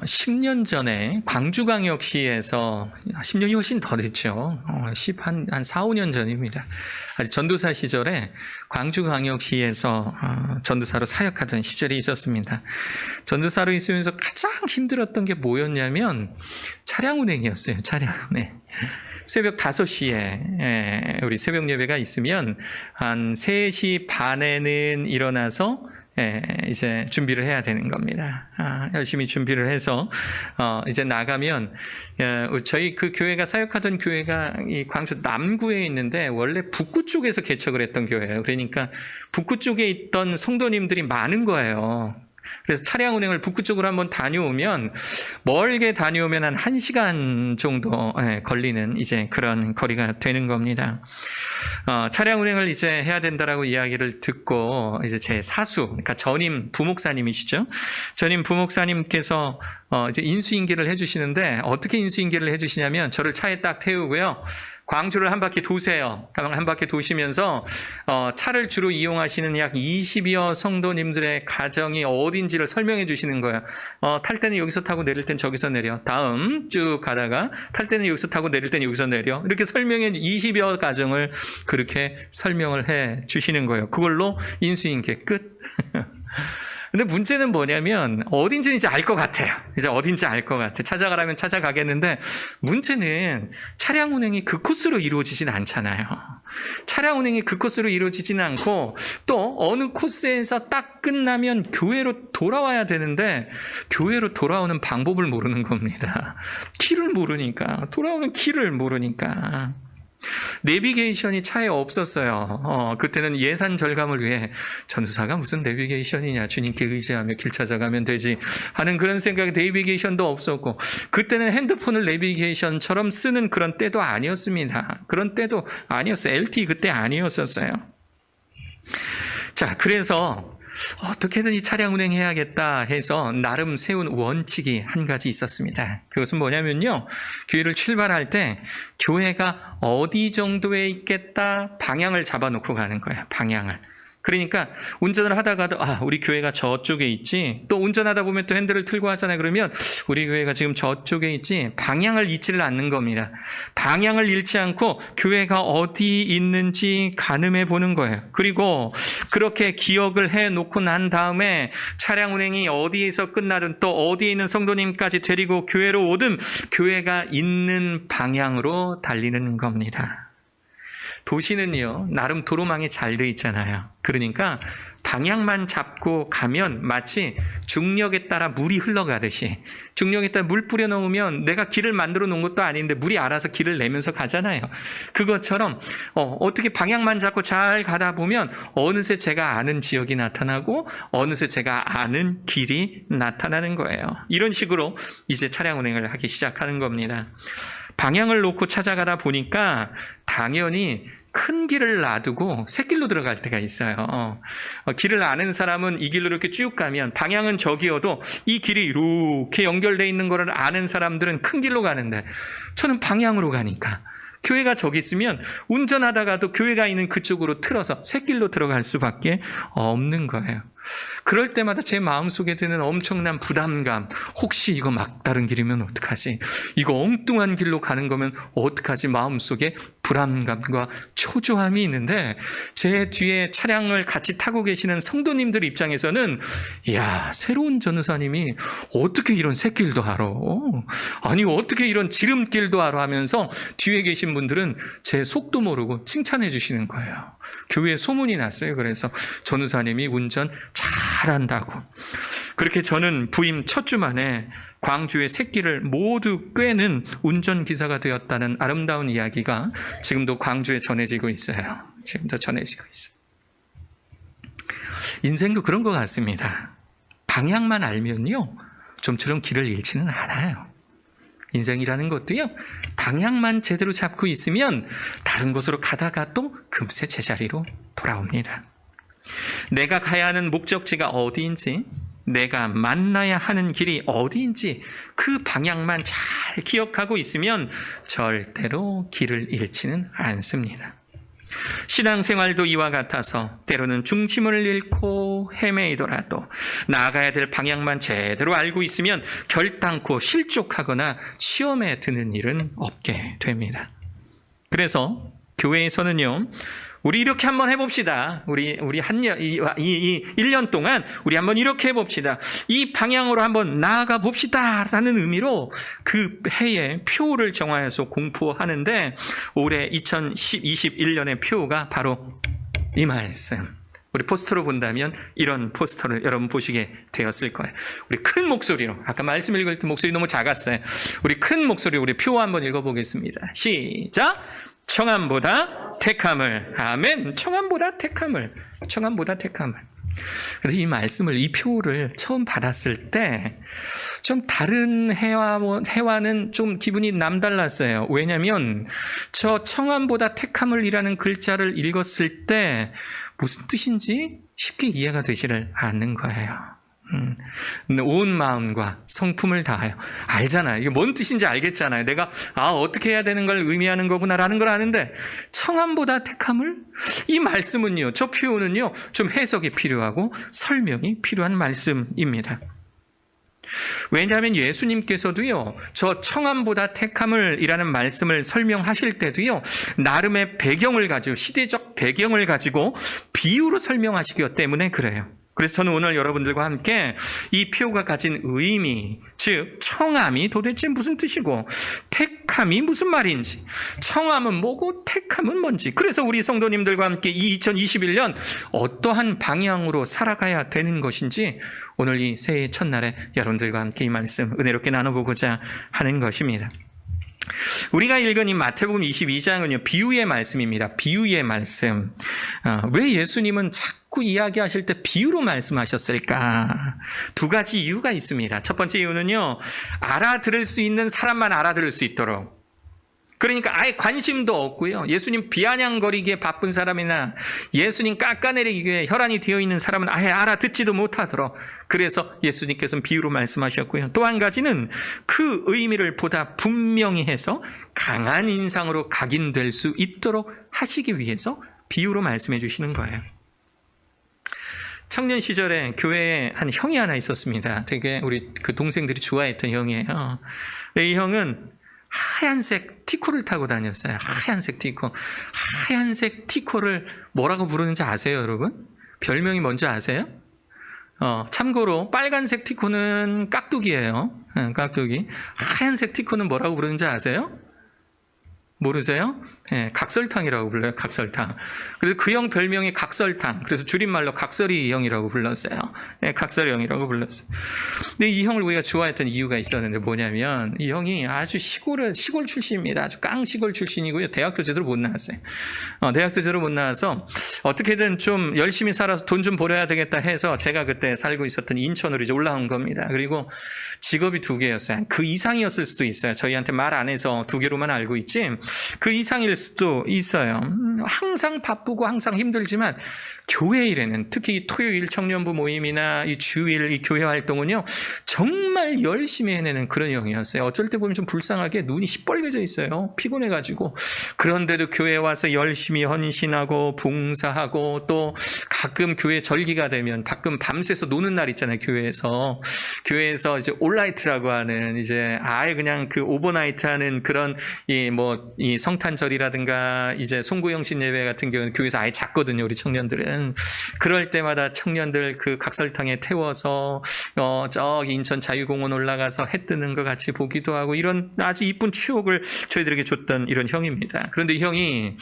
10년 전에 광주광역시에서 10년이 훨씬 더 됐죠. 한 4, 5년 전입니다. 아직 전도사 시절에 광주광역시에서 전도사로 사역하던 시절이 있었습니다. 전도사로 있으면서 가장 힘들었던 게 뭐였냐면 차량 운행이었어요. 차량 운행. 새벽 5시에 우리 새벽 예배가 있으면 한 3시 반에는 일어나서 이제 준비를 해야 되는 겁니다. 열심히 준비를 해서 이제 나가면 저희 그 교회가 사역하던 교회가 이 광주 남구에 있는데 원래 북구 쪽에서 개척을 했던 교회예요. 그러니까 북구 쪽에 있던 성도님들이 많은 거예요. 그래서 차량 운행을 북구 쪽으로 한번 다녀오면 멀게 다녀오면 한 1시간 정도 걸리는 이제 그런 거리가 되는 겁니다. 차량 운행을 이제 해야 된다라고 이야기를 듣고 이제 제 사수, 그러니까 전임 부목사님이시죠. 전임 부목사님께서 이제 인수인계를 해주시는데 어떻게 인수인계를 해주시냐면 저를 차에 딱 태우고요. 광주를 한 바퀴 도세요. 한 바퀴 도시면서 차를 주로 이용하시는 약 20여 성도님들의 가정이 어딘지를 설명해 주시는 거예요. 탈 때는 여기서 타고 내릴 땐 저기서 내려. 다음 쭉 가다가 탈 때는 여기서 타고 내릴 땐 여기서 내려. 이렇게 설명해 20여 가정을 그렇게 설명을 해 주시는 거예요. 그걸로 인수인계 끝. 근데 문제는 뭐냐면 어딘지 이제 알 것 같아요. 이제 어딘지 알 것 같아. 찾아가라면 찾아가겠는데 문제는 차량 운행이 그 코스로 이루어지진 않잖아요. 차량 운행이 그 코스로 이루어지지는 않고 또 어느 코스에서 딱 끝나면 교회로 돌아와야 되는데 교회로 돌아오는 방법을 모르는 겁니다. 길을 모르니까. 돌아오는 길을 모르니까. 내비게이션이 차에 없었어요. 그때는 예산 절감을 위해 전도사가 무슨 내비게이션이냐, 주님께 의지하며 길 찾아가면 되지 하는 그런 생각에 내비게이션도 없었고, 그때는 핸드폰을 내비게이션처럼 쓰는 그런 때도 아니었습니다. 그런 때도 아니었어요. LTE 그때 아니었었어요. 자, 그래서 어떻게든 이 차량 운행해야겠다 해서 나름 세운 원칙이 한 가지 있었습니다. 그것은 뭐냐면요, 교회를 출발할 때 교회가 어디 정도에 있겠다 방향을 잡아놓고 가는 거예요. 방향을. 그러니까 운전을 하다가도 우리 교회가 저쪽에 있지, 또 운전하다 보면 또 핸들을 틀고 하잖아요. 그러면 우리 교회가 지금 저쪽에 있지, 방향을 잃지를 않는 겁니다. 방향을 잃지 않고 교회가 어디 있는지 가늠해 보는 거예요. 그리고 그렇게 기억을 해놓고 난 다음에 차량 운행이 어디에서 끝나든 또 어디에 있는 성도님까지 데리고 교회로 오든 교회가 있는 방향으로 달리는 겁니다. 도시는요, 나름 도로망이 잘 돼 있잖아요. 그러니까 방향만 잡고 가면 마치 중력에 따라 물이 흘러가듯이, 중력에 따라 물 뿌려 놓으면 내가 길을 만들어 놓은 것도 아닌데 물이 알아서 길을 내면서 가잖아요. 그것처럼 어떻게 방향만 잡고 잘 가다 보면 어느새 제가 아는 지역이 나타나고 어느새 제가 아는 길이 나타나는 거예요. 이런 식으로 이제 차량 운행을 하기 시작하는 겁니다. 방향을 놓고 찾아가다 보니까 당연히 큰 길을 놔두고 새길로 들어갈 때가 있어요. 길을 아는 사람은 이 길로 이렇게 쭉 가면 방향은 저기여도 이 길이 이렇게 연결되어 있는 거를 아는 사람들은 큰 길로 가는데 저는 방향으로 가니까 교회가 저기 있으면 운전하다가도 교회가 있는 그쪽으로 틀어서 새길로 들어갈 수밖에 없는 거예요. 그럴 때마다 제 마음속에 드는 엄청난 부담감, 혹시 이거 막다른 길이면 어떡하지? 이거 엉뚱한 길로 가는 거면 어떡하지? 마음속에 불안감과 초조함이 있는데 제 뒤에 차량을 같이 타고 계시는 성도님들 입장에서는 이야, 새로운 전도사님이 어떻게 이런 새길도 알아? 아니 어떻게 이런 지름길도 알아? 하면서 뒤에 계신 분들은 제 속도 모르고 칭찬해 주시는 거예요. 교회에 소문이 났어요. 그래서 전도사님이 운전 잘한다고. 그렇게 저는 부임 첫 주 만에 광주의 새길을 모두 꿰는 운전기사가 되었다는 아름다운 이야기가 지금도 광주에 전해지고 있어요. 지금도 전해지고 있어요. 인생도 그런 것 같습니다. 방향만 알면요, 좀처럼 길을 잃지는 않아요. 인생이라는 것도요, 방향만 제대로 잡고 있으면 다른 곳으로 가다가 또 금세 제자리로 돌아옵니다. 내가 가야 하는 목적지가 어디인지, 내가 만나야 하는 길이 어디인지 그 방향만 잘 기억하고 있으면 절대로 길을 잃지는 않습니다. 신앙생활도 이와 같아서 때로는 중심을 잃고 헤매이더라도 나아가야 될 방향만 제대로 알고 있으면 결단코 실족하거나 시험에 드는 일은 없게 됩니다. 그래서 교회에서는요, 우리 이렇게 한번 해봅시다. 우리 이 1년 동안 우리 한번 이렇게 해봅시다. 이 방향으로 한번 나아가 봅시다. 라는 의미로 그 해에 표를 정하여서 공포하는데 올해 2021년의 표가 바로 이 말씀. 우리 포스터로 본다면 이런 포스터를 여러분 보시게 되었을 거예요. 우리 큰 목소리로, 아까 말씀 읽을 때 목소리 너무 작았어요. 우리 큰 목소리로 우리 표 한번 읽어보겠습니다. 시작! 청함보다 택함을. 아멘. 청함보다 택함을. 청함보다 택함을. 그래서 이 말씀을, 이 표를 처음 받았을 때 좀 다른 해와는 좀 기분이 남달랐어요. 왜냐하면 저 청함보다 택함을이라는 글자를 읽었을 때 무슨 뜻인지 쉽게 이해가 되지를 않는 거예요. 온 마음과 성품을 다하여. 알잖아요. 이게 뭔 뜻인지 알겠잖아요. 내가 어떻게 해야 되는 걸 의미하는 거구나라는 걸 아는데 청함보다 택함을? 이 말씀은요, 저 표현은요 좀 해석이 필요하고 설명이 필요한 말씀입니다. 왜냐하면 예수님께서도요, 저 청함보다 택함을 이라는 말씀을 설명하실 때도요, 나름의 배경을 가지고, 시대적 배경을 가지고 비유로 설명하시기 때문에 그래요. 그래서 저는 오늘 여러분들과 함께 이 표가 가진 의미, 즉 청함이 도대체 무슨 뜻이고 택함이 무슨 말인지, 청함은 뭐고 택함은 뭔지, 그래서 우리 성도님들과 함께 이 2021년 어떠한 방향으로 살아가야 되는 것인지 오늘 이 새해 첫날에 여러분들과 함께 이 말씀 은혜롭게 나눠보고자 하는 것입니다. 우리가 읽은 이 마태복음 22장은요, 비유의 말씀입니다. 비유의 말씀. 왜 예수님은 자꾸 이야기하실 때 비유로 말씀하셨을까? 두 가지 이유가 있습니다. 첫 번째 이유는요, 알아들을 수 있는 사람만 알아들을 수 있도록. 그러니까 아예 관심도 없고요, 예수님 비아냥거리기에 바쁜 사람이나 예수님 깎아내리기에 혈안이 되어 있는 사람은 아예 알아듣지도 못하도록, 그래서 예수님께서는 비유로 말씀하셨고요. 또 한 가지는 그 의미를 보다 분명히 해서 강한 인상으로 각인될 수 있도록 하시기 위해서 비유로 말씀해 주시는 거예요. 청년 시절에 교회에 한 형이 하나 있었습니다. 되게 우리 그 동생들이 좋아했던 형이에요. 이 형은 하얀색 티코를 타고 다녔어요. 하얀색 티코. 하얀색 티코를 뭐라고 부르는지 아세요, 여러분? 별명이 뭔지 아세요? 참고로 빨간색 티코는 깍두기예요. 깍두기. 하얀색 티코는 뭐라고 부르는지 아세요? 모르세요? 네, 각설탕이라고 불러요. 각설탕. 그래서 그 형 별명이 각설탕. 그래서 줄임말로 각설이 형이라고 불렀어요. 네, 각설이 형이라고 불렀어요. 근데 이 형을 우리가 좋아했던 이유가 있었는데 뭐냐면 이 형이 아주 시골 출신입니다. 아주 깡시골 출신이고요. 대학도 제대로 못 나왔어요. 대학도 제대로 못 나와서 어떻게든 좀 열심히 살아서 돈 좀 벌어야 되겠다 해서 제가 그때 살고 있었던 인천으로 이제 올라온 겁니다. 그리고 직업이 2개였어요. 그 이상이었을 수도 있어요. 저희한테 말 안 해서 2개로만 알고 있지 그 이상일 수도 있어요. 항상 바쁘고 항상 힘들지만 교회 일에는, 특히 토요일 청년부 모임이나 이 주일 이 교회 활동은요 정말 열심히 해내는 그런 형이었어요. 어쩔 때 보면 좀 불쌍하게 눈이 시뻘개져 있어요. 피곤해가지고. 그런데도 교회에 와서 열심히 헌신하고 봉사하고, 또 가끔 교회 절기가 되면 가끔 밤새서 노는 날 있잖아요. 교회에서 이제 올라이트라고 하는, 이제 아예 그냥 그 오버나이트 하는 그런 이 성탄절이라든가 이제 송구영신 예배 같은 경우는 교회에서 아예 잤거든요. 우리 청년들은. 그럴 때마다 청년들 그 각설탕에 태워서 저기 인천 자유공원 올라가서 해 뜨는 것 같이 보기도 하고, 이런 아주 이쁜 추억을 저희들에게 줬던 이런 형입니다. 그런데 이 형이,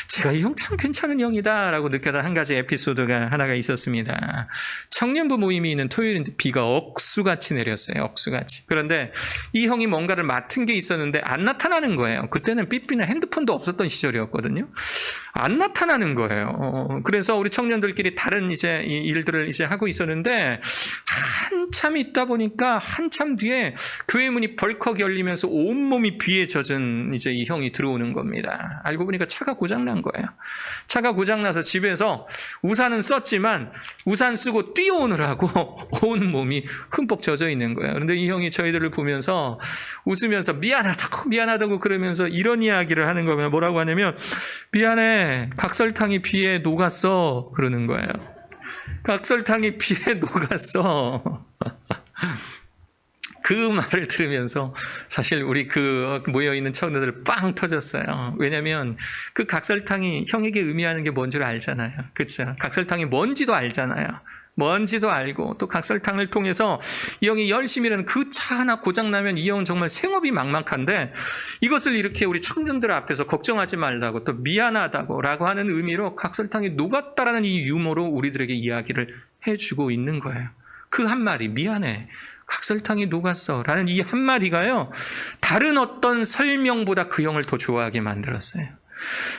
제가 이 형 참 괜찮은 형이다 라고 느꼈던 한 가지 에피소드가 하나가 있었습니다. 청년부 모임이 있는 토요일인데 비가 억수같이 내렸어요. 억수같이. 그런데 이 형이 뭔가를 맡은 게 있었는데 안 나타나는 거예요. 그때는 삐삐나 핸드폰도 없었던 시절이었거든요. 안 나타나는 거예요. 그래서 우리 청년들끼리 다른 이제 일들을 이제 하고 있었는데 한참 있다 보니까 한참 뒤에 교회 문이 벌컥 열리면서 온몸이 비에 젖은 이제 이 형이 들어오는 겁니다. 알고 보니까 차가 고장난 거예요. 차가 고장나서 집에서 우산은 썼지만 우산 쓰고 뛰어오느라고 온몸이 흠뻑 젖어 있는 거예요. 그런데 이 형이 저희들을 보면서 웃으면서 미안하다고 그러면서 이런 이야기를 하는 거면 뭐라고 하냐면 미안해, 각설탕이 비에 녹았어 그러는 거예요. 각설탕이 비에 녹았어. 그 말을 들으면서 사실 우리 그 모여있는 청년들 빵 터졌어요. 왜냐하면 그 각설탕이 형에게 의미하는 게 뭔 줄 알잖아요. 그렇죠? 각설탕이 뭔지도 알잖아요. 뭔지도 알고 또 각설탕을 통해서 이 형이 열심히 일하는 그 차 하나 고장나면 이 형은 정말 생업이 막막한데 이것을 이렇게 우리 청년들 앞에서 걱정하지 말라고 또 미안하다고 라고 하는 의미로 각설탕이 녹았다라는 이 유머로 우리들에게 이야기를 해주고 있는 거예요. 그 한마디 미안해, 각설탕이 녹았어 라는 이 한마디가요, 다른 어떤 설명보다 그 형을 더 좋아하게 만들었어요.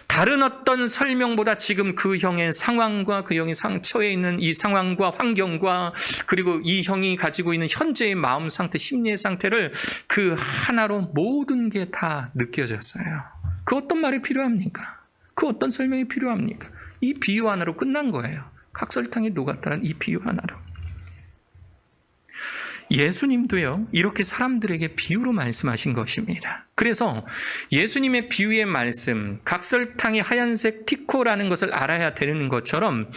다른 어떤 설명보다 지금 그 형의 상황과 그 형이 처해 있는 이 상황과 환경과 그리고 이 형이 가지고 있는 현재의 마음 상태, 심리의 상태를 그 하나로 모든 게 다 느껴졌어요. 그 어떤 말이 필요합니까? 그 어떤 설명이 필요합니까? 이 비유 하나로 끝난 거예요. 각설탕이 녹았다는 이 비유 하나로. 예수님도요, 이렇게 사람들에게 비유로 말씀하신 것입니다. 그래서 예수님의 비유의 말씀, 각설탕이 하얀색 티코라는 것을 알아야 되는 것처럼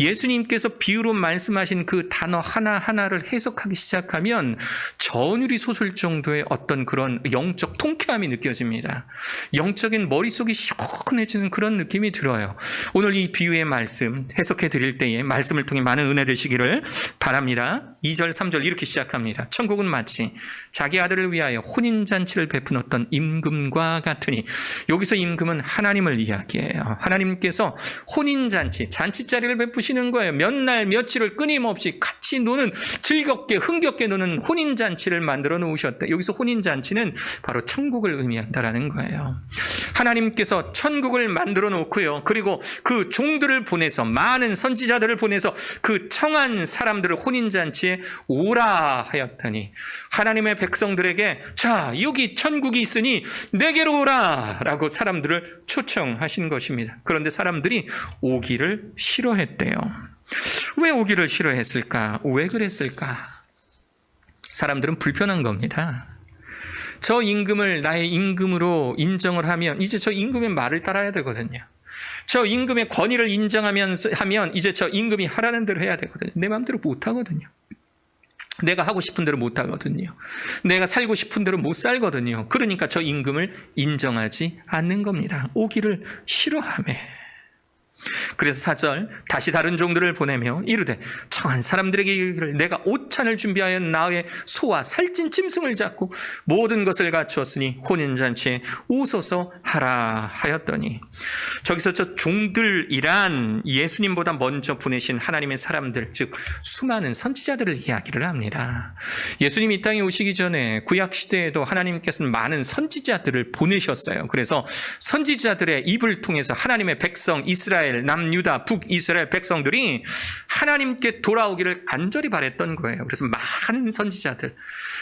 예수님께서 비유로 말씀하신 그 단어 하나하나를 해석하기 시작하면 전율이 솟을 정도의 어떤 그런 영적 통쾌함이 느껴집니다. 영적인 머릿속이 시원해지는 그런 느낌이 들어요. 오늘 이 비유의 말씀 해석해 드릴 때에 말씀을 통해 많은 은혜 되시기를 바랍니다. 2절, 3절 이렇게 시작합니다. 천국은 마치 자기 아들을 위하여 혼인잔치를 베푸었던 임금과 같으니, 여기서 임금은 하나님을 이야기해요. 하나님께서 혼인잔치, 잔치자리를 베푸시는 거예요. 몇 날 며칠을 끊임없이 같이 노는, 즐겁게 흥겹게 노는 혼인잔치를 만들어 놓으셨다. 여기서 혼인잔치는 바로 천국을 의미한다라는 거예요. 하나님께서 천국을 만들어 놓고요, 그리고 그 종들을 보내서, 많은 선지자들을 보내서 그 청한 사람들을 혼인잔치에 오라 하였더니, 하나님의 백성들에게 자, 여기 천국이 있으니 내게로 오라 라고 사람들을 초청하신 것입니다. 그런데 사람들이 오기를 싫어했대요. 왜 오기를 싫어했을까? 왜 그랬을까? 사람들은 불편한 겁니다. 저 임금을 나의 임금으로 인정을 하면 이제 저 임금의 말을 따라야 되거든요. 저 임금의 권위를 인정하면 이제 저 임금이 하라는 대로 해야 되거든요. 내 마음대로 못 하거든요. 내가 하고 싶은 대로 못 하거든요. 내가 살고 싶은 대로 못 살거든요. 그러니까 저 임금을 인정하지 않는 겁니다. 오기를 싫어하며. 그래서 4절, 다시 다른 종들을 보내며 이르되 청한 사람들에게 이르기를 내가 오찬을 준비하여 나의 소와 살찐 짐승을 잡고 모든 것을 갖추었으니 혼인잔치에 오소서 하라 하였더니, 저기서 저 종들이란 예수님보다 먼저 보내신 하나님의 사람들, 즉 수많은 선지자들을 이야기를 합니다. 예수님이 이 땅에 오시기 전에 구약시대에도 하나님께서는 많은 선지자들을 보내셨어요. 그래서 선지자들의 입을 통해서 하나님의 백성 이스라엘, 남유다, 북이스라엘 백성들이 하나님께 돌아오기를 간절히 바랬던 거예요. 그래서 많은 선지자들,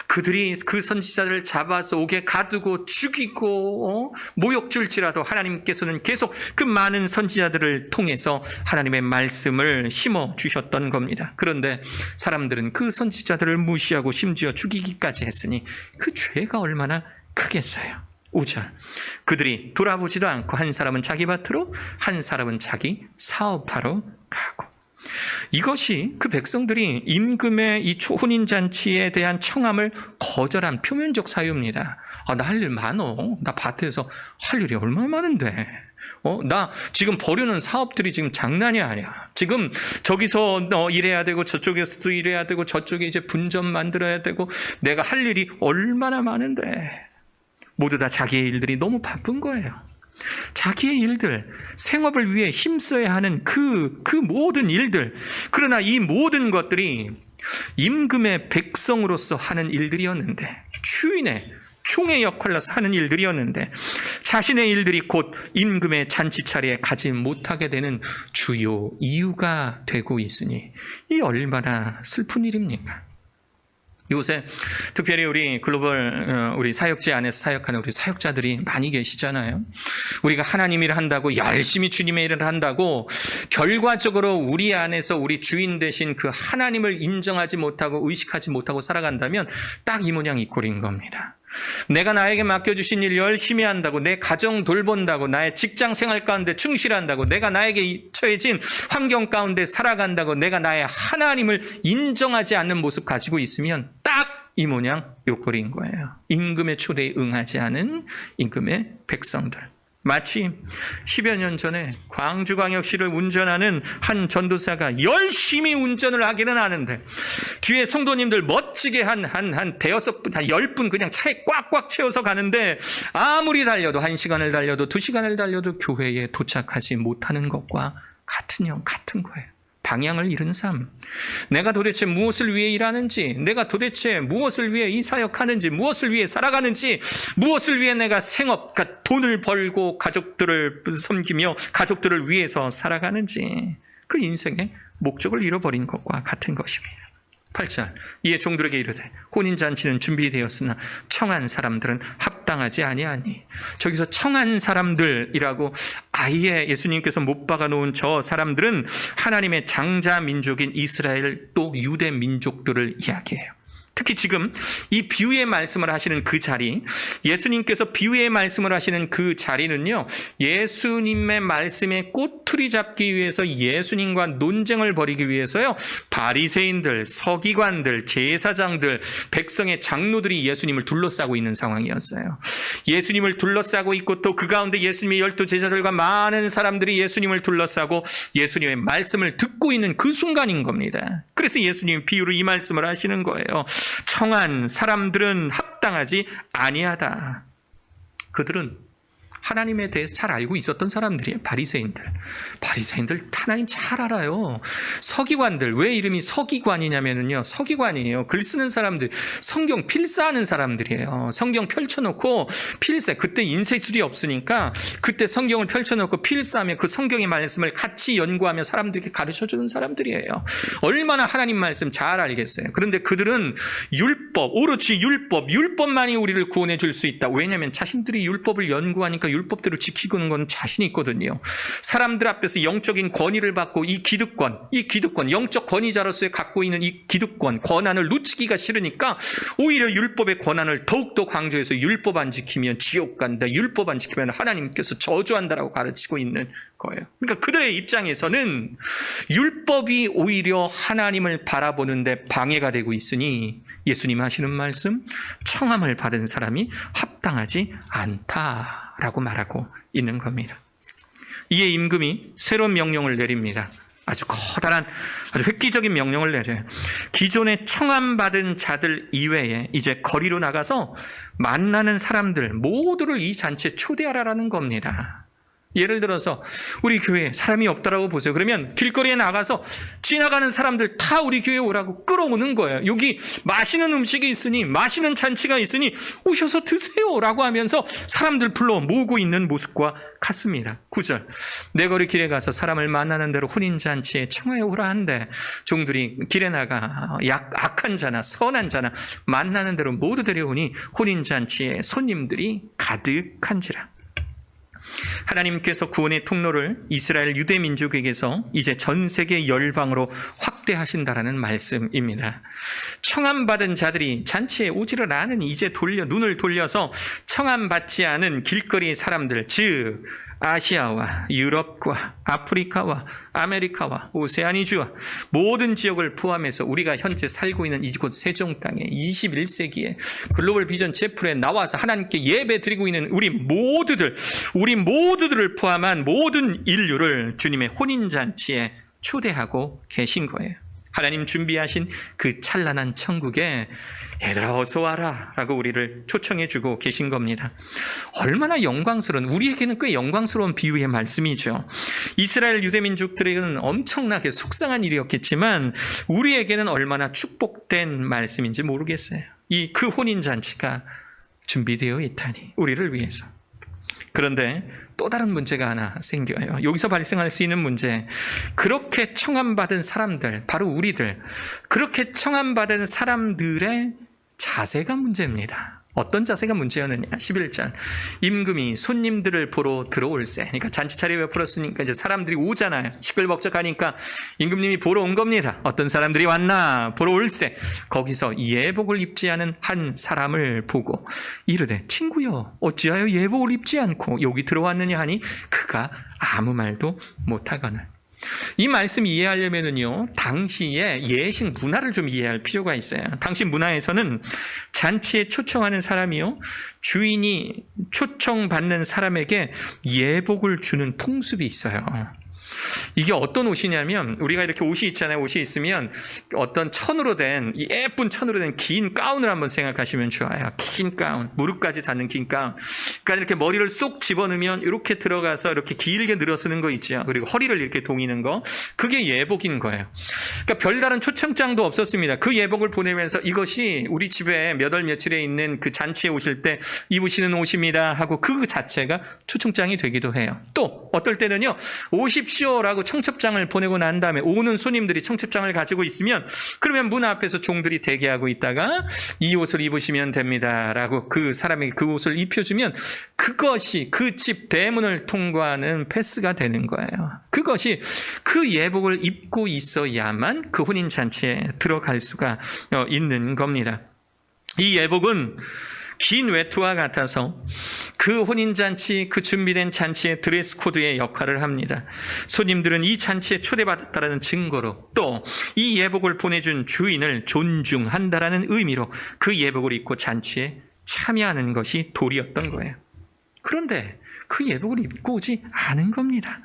그들이 그 선지자들을 잡아서 옥에 가두고 죽이고 모욕 줄지라도 하나님께서는 계속 그 많은 선지자들을 통해서 하나님의 말씀을 심어 주셨던 겁니다. 그런데 사람들은 그 선지자들을 무시하고 심지어 죽이기까지 했으니 그 죄가 얼마나 크겠어요. 5절, 그들이 돌아보지도 않고 한 사람은 자기 밭으로 한 사람은 자기 사업하러 가고. 이것이 그 백성들이 임금의 이 혼인잔치에 대한 청함을 거절한 표면적 사유입니다. 나 할 일 많어. 나 밭에서 할 일이 얼마나 많은데. 나 지금 벌여놓은 사업들이 지금 장난이 아니야. 지금 저기서 일해야 되고 저쪽에서도 일해야 되고 저쪽에 이제 분점 만들어야 되고 내가 할 일이 얼마나 많은데. 모두 다 자기의 일들이 너무 바쁜 거예요. 자기의 일들, 생업을 위해 힘써야 하는 그 모든 일들. 그러나 이 모든 것들이 임금의 백성으로서 하는 일들이었는데, 주인의 총의 역할로서 하는 일들이었는데, 자신의 일들이 곧 임금의 잔치 자리에 가지 못하게 되는 주요 이유가 되고 있으니 이 얼마나 슬픈 일입니까? 요새 특별히 우리 글로벌 우리 사역지 안에서 사역하는 우리 사역자들이 많이 계시잖아요. 우리가 하나님 일을 한다고 열심히 주님의 일을 한다고 결과적으로 우리 안에서 우리 주인 되신 그 하나님을 인정하지 못하고 의식하지 못하고 살아간다면 딱 이 모양 이 꼴인 겁니다. 내가 나에게 맡겨주신 일 열심히 한다고, 내 가정 돌본다고, 나의 직장 생활 가운데 충실한다고, 내가 나에게 처해진 환경 가운데 살아간다고, 내가 나의 하나님을 인정하지 않는 모습 가지고 있으면 딱 이 모양 요 꼴인 거예요. 임금의 초대에 응하지 않은 임금의 백성들. 마치 10여 년 전에 광주광역시를 운전하는 한 전도사가 열심히 운전을 하기는 하는데 뒤에 성도님들 멋지게 한 대여섯 분, 한 10분 그냥 차에 꽉꽉 채워서 가는데 아무리 달려도 1시간을 달려도 2시간을 달려도 교회에 도착하지 못하는 것과 같은 거예요. 방향을 잃은 삶. 내가 도대체 무엇을 위해 일하는지, 내가 도대체 무엇을 위해 이 사역하는지, 무엇을 위해 살아가는지, 무엇을 위해 내가 생업, 돈을 벌고 가족들을 섬기며 가족들을 위해서 살아가는지, 그 인생의 목적을 잃어버린 것과 같은 것입니다. 8절, 이에 종들에게 이르되 혼인잔치는 준비되었으나 청한 사람들은 합당하지 아니하니. 저기서 청한 사람들이라고 아예 예수님께서 못 박아놓은 저 사람들은 하나님의 장자 민족인 이스라엘 또 유대 민족들을 이야기해요. 특히 지금 이 비유의 말씀을 하시는 그 자리, 예수님께서 비유의 말씀을 하시는 그 자리는요, 예수님의 말씀에 꼬투리 잡기 위해서 예수님과 논쟁을 벌이기 위해서요, 바리새인들, 서기관들, 제사장들, 백성의 장로들이 예수님을 둘러싸고 있는 상황이었어요. 예수님을 둘러싸고 있고 또 그 가운데 예수님의 12 제자들과 많은 사람들이 예수님을 둘러싸고 예수님의 말씀을 듣고 있는 그 순간인 겁니다. 그래서 예수님 비유로 이 말씀을 하시는 거예요. 청한 사람들은 합당하지 아니하다. 그들은 하나님에 대해서 잘 알고 있었던 사람들이에요. 바리새인들 하나님 잘 알아요. 서기관들, 왜 이름이 서기관이냐면요, 서기관이에요. 글 쓰는 사람들, 성경 필사하는 사람들이에요. 성경 펼쳐놓고 필사, 그때 인쇄술이 없으니까 그때 성경을 펼쳐놓고 필사하며 그 성경의 말씀을 같이 연구하며 사람들에게 가르쳐주는 사람들이에요. 얼마나 하나님 말씀 잘 알겠어요. 그런데 그들은 율법, 오로지 율법만이 우리를 구원해 줄 수 있다. 왜냐하면 자신들이 율법을 연구하니까 율법대로 지키는 건 자신이 있거든요. 사람들 앞에서 영적인 권위를 받고 이 기득권, 영적 권위자로서 갖고 있는 이 기득권, 권한을 놓치기가 싫으니까 오히려 율법의 권한을 더욱더 강조해서 율법 안 지키면 지옥 간다, 율법 안 지키면 하나님께서 저주한다라고 가르치고 있는 거예요. 그러니까 그들의 입장에서는 율법이 오히려 하나님을 바라보는데 방해가 되고 있으니 예수님 하시는 말씀, 청함을 받은 사람이 합당하지 않다라고 말하고 있는 겁니다. 이에 임금이 새로운 명령을 내립니다. 아주 커다란, 아주 획기적인 명령을 내려요. 기존에 청함받은 자들 이외에 이제 거리로 나가서 만나는 사람들 모두를 이 잔치에 초대하라라는 겁니다. 예를 들어서 우리 교회에 사람이 없다라고 보세요. 그러면 길거리에 나가서 지나가는 사람들 다 우리 교회에 오라고 끌어오는 거예요. 여기 맛있는 음식이 있으니, 맛있는 잔치가 있으니 오셔서 드세요라고 하면서 사람들 불러 모으고 있는 모습과 같습니다. 9절, 내 거리 길에 가서 사람을 만나는 대로 혼인잔치에 청하여 오라 한데 종들이 길에 나가 악한 자나 선한 자나 만나는 대로 모두 데려오니 혼인잔치에 손님들이 가득한지라. 하나님께서 구원의 통로를 이스라엘 유대 민족에게서 이제 전 세계 열방으로 확대하신다라는 말씀입니다. 청함받은 자들이 잔치에 오지를 않은 이제 눈을 돌려서 청함받지 않은 길거리 사람들, 즉 아시아와 유럽과 아프리카와 아메리카와 오세아니주와 모든 지역을 포함해서 우리가 현재 살고 있는 이곳 세종 땅에 21세기에 글로벌 비전 채플에 나와서 하나님께 예배 드리고 있는 우리 모두들을 포함한 모든 인류를 주님의 혼인잔치에 초대하고 계신 거예요. 하나님 준비하신 그 찬란한 천국에 얘들아 어서 와라 라고 우리를 초청해 주고 계신 겁니다. 얼마나 영광스러운, 우리에게는 꽤 영광스러운 비유의 말씀이죠. 이스라엘 유대민족들에게는 엄청나게 속상한 일이었겠지만 우리에게는 얼마나 축복된 말씀인지 모르겠어요. 그 혼인잔치가 준비되어 있다니, 우리를 위해서. 그런데 또 다른 문제가 하나 생겨요. 여기서 발생할 수 있는 문제, 그렇게 청함받은 사람들, 바로 우리들, 그렇게 청함받은 사람들의 자세가 문제입니다. 어떤 자세가 문제였느냐? 11절. 임금이 손님들을 보러 들어올세. 그러니까 잔치 차례 베풀었으니까 이제 사람들이 오잖아요. 시끌벅적하니까 임금님이 보러 온 겁니다. 어떤 사람들이 왔나? 보러 올세. 거기서 예복을 입지 않은 한 사람을 보고 이르되 친구여 어찌하여 예복을 입지 않고 여기 들어왔느냐 하니 그가 아무 말도 못하거늘. 이 말씀 이해하려면은요, 당시의 예식 문화를 좀 이해할 필요가 있어요. 당시 문화에서는 잔치에 초청하는 사람이요, 주인이 초청받는 사람에게 예복을 주는 통습이 있어요. 이게 어떤 옷이냐면, 우리가 이렇게 옷이 있잖아요. 옷이 있으면 어떤 천으로 된, 예쁜 천으로 된 긴 가운을 한번 생각하시면 좋아요. 긴 가운, 무릎까지 닿는 긴 가운. 그러니까 이렇게 머리를 쏙 집어넣으면 이렇게 들어가서 이렇게 길게 늘어서는 거 있죠. 그리고 허리를 이렇게 동이는 거. 그게 예복인 거예요. 그러니까 별다른 초청장도 없었습니다. 그 예복을 보내면서 이것이 우리 집에 몇 월 며칠에 있는 그 잔치에 오실 때 입으시는 옷입니다 하고 그 자체가 초청장이 되기도 해요. 또 어떨 때는요, 오십시오라고 청첩장을 보내고 난 다음에 오는 손님들이 청첩장을 가지고 있으면 그러면 문 앞에서 종들이 대기하고 있다가 이 옷을 입으시면 됩니다라고 그 사람에게 그 옷을 입혀주면 그것이 그 집 대문을 통과하는 패스가 되는 거예요. 그것이 그 예복을 입고 있어야만 그 혼인잔치에 들어갈 수가 있는 겁니다. 이 예복은 긴 외투와 같아서 그 혼인잔치, 그 준비된 잔치의 드레스 코드의 역할을 합니다. 손님들은 이 잔치에 초대받았다는 증거로 또 이 예복을 보내준 주인을 존중한다라는 의미로 그 예복을 입고 잔치에 참여하는 것이 도리였던 거예요. 그런데 그 예복을 입고 오지 않은 겁니다.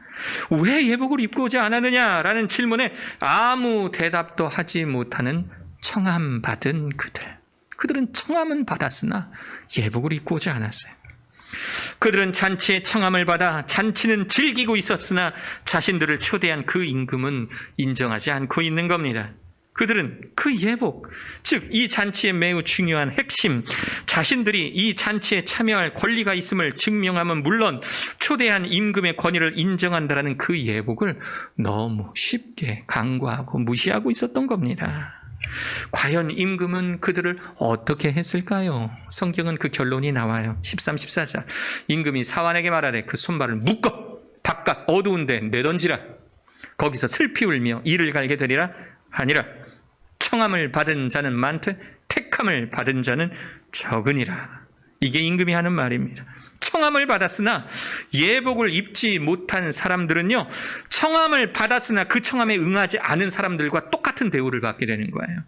왜 예복을 입고 오지 않았느냐라는 질문에 아무 대답도 하지 못하는 청함받은 그들. 그들은 청함은 받았으나 예복을 입고 오지 않았어요. 그들은 잔치에 청함을 받아 잔치는 즐기고 있었으나 자신들을 초대한 그 임금은 인정하지 않고 있는 겁니다. 그들은 그 예복, 즉 이 잔치의 매우 중요한 핵심, 자신들이 이 잔치에 참여할 권리가 있음을 증명하면 물론 초대한 임금의 권위를 인정한다는 그 예복을 너무 쉽게 간과하고 무시하고 있었던 겁니다. 과연 임금은 그들을 어떻게 했을까요? 성경은 그 결론이 나와요. 13, 14절. 임금이 사환에게 말하되 그 손발을 묶어 바깥 어두운 데 내던지라. 거기서 슬피 울며 이를 갈게 되리라 하니라. 청함을 받은 자는 많되 택함을 받은 자는 적으니라. 이게 임금이 하는 말입니다. 청함을 받았으나 예복을 입지 못한 사람들은요, 청함을 받았으나 그 청함에 응하지 않은 사람들과 똑같은 대우를 받게 되는 거예요.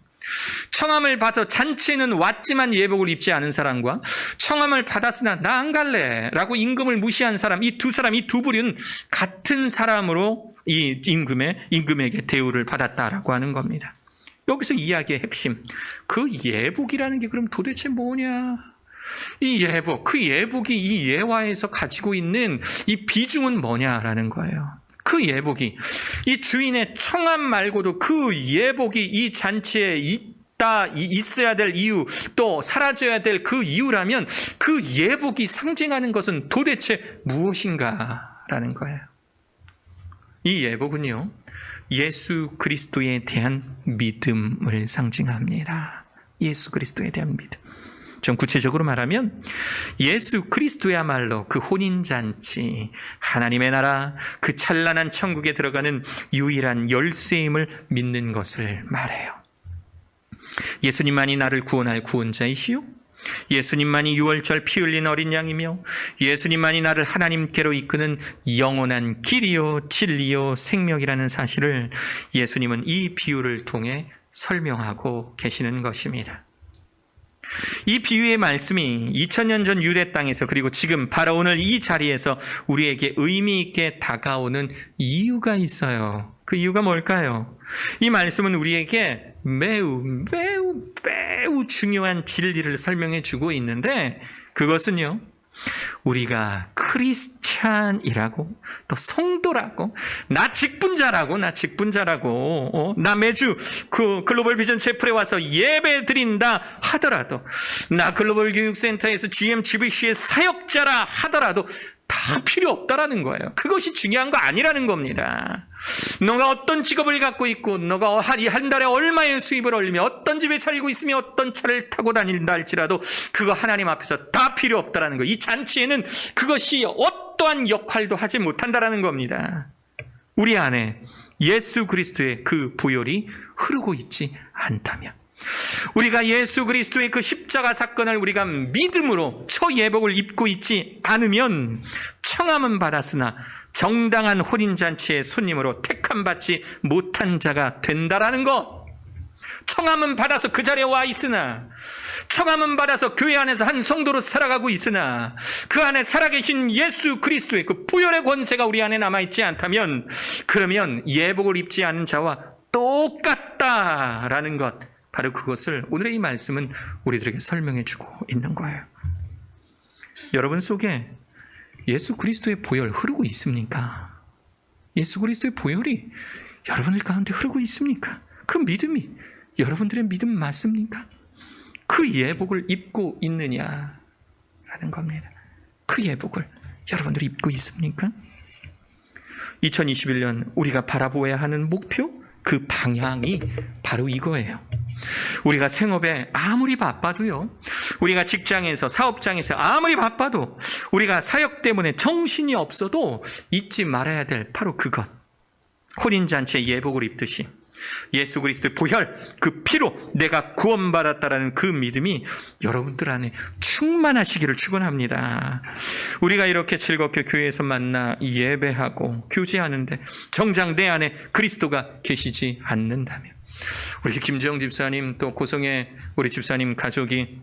청함을 받아 잔치에는 왔지만 예복을 입지 않은 사람과 청함을 받았으나 나 안 갈래 라고 임금을 무시한 사람, 이 두 사람, 이 두 부류는 같은 사람으로 이 임금에게 대우를 받았다라고 하는 겁니다. 여기서 이야기의 핵심, 그 예복이라는 게 그럼 도대체 뭐냐? 이 예복, 그 예복이 이 예화에서 가지고 있는 이 비중은 뭐냐라는 거예요. 그 예복이 이 주인의 청함 말고도 그 예복이 이 잔치에 있어야 될 이유, 또 사라져야 될 그 이유라면 그 예복이 상징하는 것은 도대체 무엇인가라는 거예요. 이 예복은요, 예수 그리스도에 대한 믿음을 상징합니다. 예수 그리스도에 대한 믿음. 좀 구체적으로 말하면 예수 그리스도야말로 그 혼인잔치, 하나님의 나라, 그 찬란한 천국에 들어가는 유일한 열쇠임을 믿는 것을 말해요. 예수님만이 나를 구원할 구원자이시요, 예수님만이 유월절 피 흘린 어린 양이며 예수님만이 나를 하나님께로 이끄는 영원한 길이요 진리요 생명이라는 사실을 예수님은 이 비유를 통해 설명하고 계시는 것입니다. 이 비유의 말씀이 2000년 전 유대 땅에서 그리고 지금 바로 오늘 이 자리에서 우리에게 의미 있게 다가오는 이유가 있어요. 그 이유가 뭘까요? 이 말씀은 우리에게 매우 중요한 진리를 설명해 주고 있는데, 그것은요, 우리가 크리스찬이라고, 또 성도라고, 나 직분자라고, 나 매주 그 글로벌 비전 채플에 와서 예배 드린다 하더라도, 나 글로벌 교육센터에서 GMGVC의 사역자라 하더라도 다 필요 없다라는 거예요. 그것이 중요한 거 아니라는 겁니다. 너가 어떤 직업을 갖고 있고, 너가 한 달에 얼마의 수입을 올리며, 어떤 집에 살고 있으며, 어떤 차를 타고 다닌다 할지라도 그거 하나님 앞에서 다 필요 없다라는 거예요. 이 잔치에는 그것이 어떠한 역할도 하지 못한다라는 겁니다. 우리 안에 예수 그리스도의 그 보혈이 흐르고 있지 않다면, 우리가 예수 그리스도의 그 십자가 사건을 우리가 믿음으로 처예복을 입고 있지 않으면 청함은 받았으나 정당한 혼인잔치의 손님으로 택함받지 못한 자가 된다라는 것. 청함은 받아서 그 자리에 와 있으나, 청함은 받아서 교회 안에서 한 성도로 살아가고 있으나 그 안에 살아계신 예수 그리스도의 그 보혈의 권세가 우리 안에 남아있지 않다면, 그러면 예복을 입지 않은 자와 똑같다라는 것, 바로 그것을 오늘의 이 말씀은 우리들에게 설명해 주고 있는 거예요. 여러분 속에 예수 그리스도의 보혈 흐르고 있습니까? 예수 그리스도의 보혈이 여러분들 가운데 흐르고 있습니까? 그 믿음이 여러분들의 믿음 맞습니까? 그 예복을 입고 있느냐라는 겁니다. 그 예복을 여러분들이 입고 있습니까? 2021년 우리가 바라보아야 하는 목표, 그 방향이 바로 이거예요. 우리가 생업에 아무리 바빠도요, 우리가 직장에서, 사업장에서 아무리 바빠도, 우리가 사역 때문에 정신이 없어도 잊지 말아야 될 바로 그것, 혼인잔치의 예복을 입듯이 예수 그리스도의 보혈, 그 피로 내가 구원받았다라는 그 믿음이 여러분들 안에 충만하시기를 축원합니다. 우리가 이렇게 즐겁게 교회에서 만나 예배하고 교제하는데 정작 내 안에 그리스도가 계시지 않는다면, 우리 김지영 집사님, 또 고성의 우리 집사님 가족이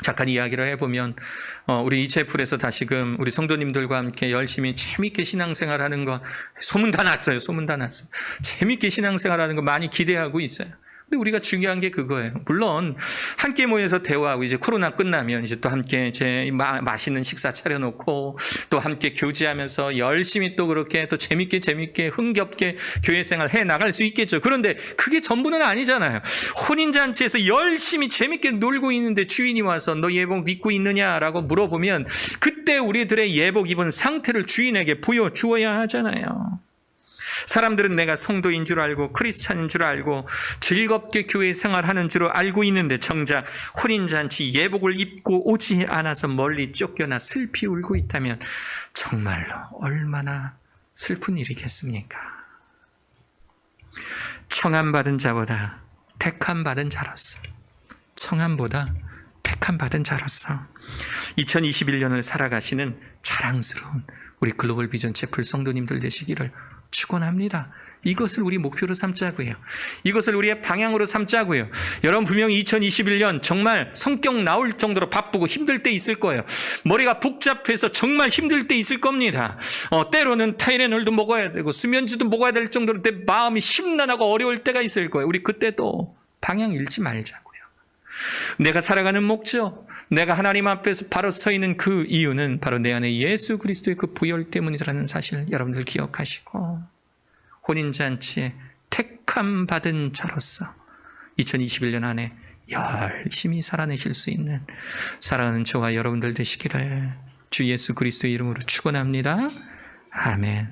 잠깐 이야기를 해보면, 우리 이체풀에서 다시금 우리 성도님들과 함께 열심히 재밌게 신앙생활하는 거 소문 다 났어요. 소문 다 났어요. 재밌게 신앙생활하는 거 많이 기대하고 있어요. 근데 우리가 중요한 게 그거예요. 물론 함께 모여서 대화하고, 이제 코로나 끝나면 이제 또 함께 맛있는 식사 차려놓고 또 함께 교제하면서 열심히 또 그렇게 또 재밌게 흥겹게 교회 생활 해 나갈 수 있겠죠. 그런데 그게 전부는 아니잖아요. 혼인잔치에서 열심히 재밌게 놀고 있는데 주인이 와서 너 예복 입고 있느냐라고 물어보면, 그때 우리들의 예복 입은 상태를 주인에게 보여주어야 하잖아요. 사람들은 내가 성도인 줄 알고 크리스찬인 줄 알고 즐겁게 교회 생활하는 줄 알고 있는데 정작 혼인잔치 예복을 입고 오지 않아서 멀리 쫓겨나 슬피 울고 있다면 정말로 얼마나 슬픈 일이겠습니까? 청함받은 자보다 택함받은 자로서, 청함보다 택함받은 자로서 2021년을 살아가시는 자랑스러운 우리 글로벌 비전 채플 성도님들 되시기를 축원합니다. 이것을 우리 목표로 삼자고요. 이것을 우리의 방향으로 삼자고요. 여러분 분명히 2021년 정말 성격 나올 정도로 바쁘고 힘들 때 있을 거예요. 머리가 복잡해서 정말 힘들 때 있을 겁니다. 때로는 타이레놀도 먹어야 되고 수면제도 먹어야 될 정도로 내 마음이 심란하고 어려울 때가 있을 거예요. 우리 그때도 방향 잃지 말자고요. 내가 살아가는 목적, 내가 하나님 앞에서 바로 서 있는 그 이유는 바로 내 안에 예수 그리스도의 그 보혈 때문이라는 사실 여러분들 기억하시고, 혼인잔치에 택함 받은 자로서 2021년 안에 열심히 살아내실 수 있는 사랑하는 저와 여러분들 되시기를 주 예수 그리스도의 이름으로 축원합니다. 아멘.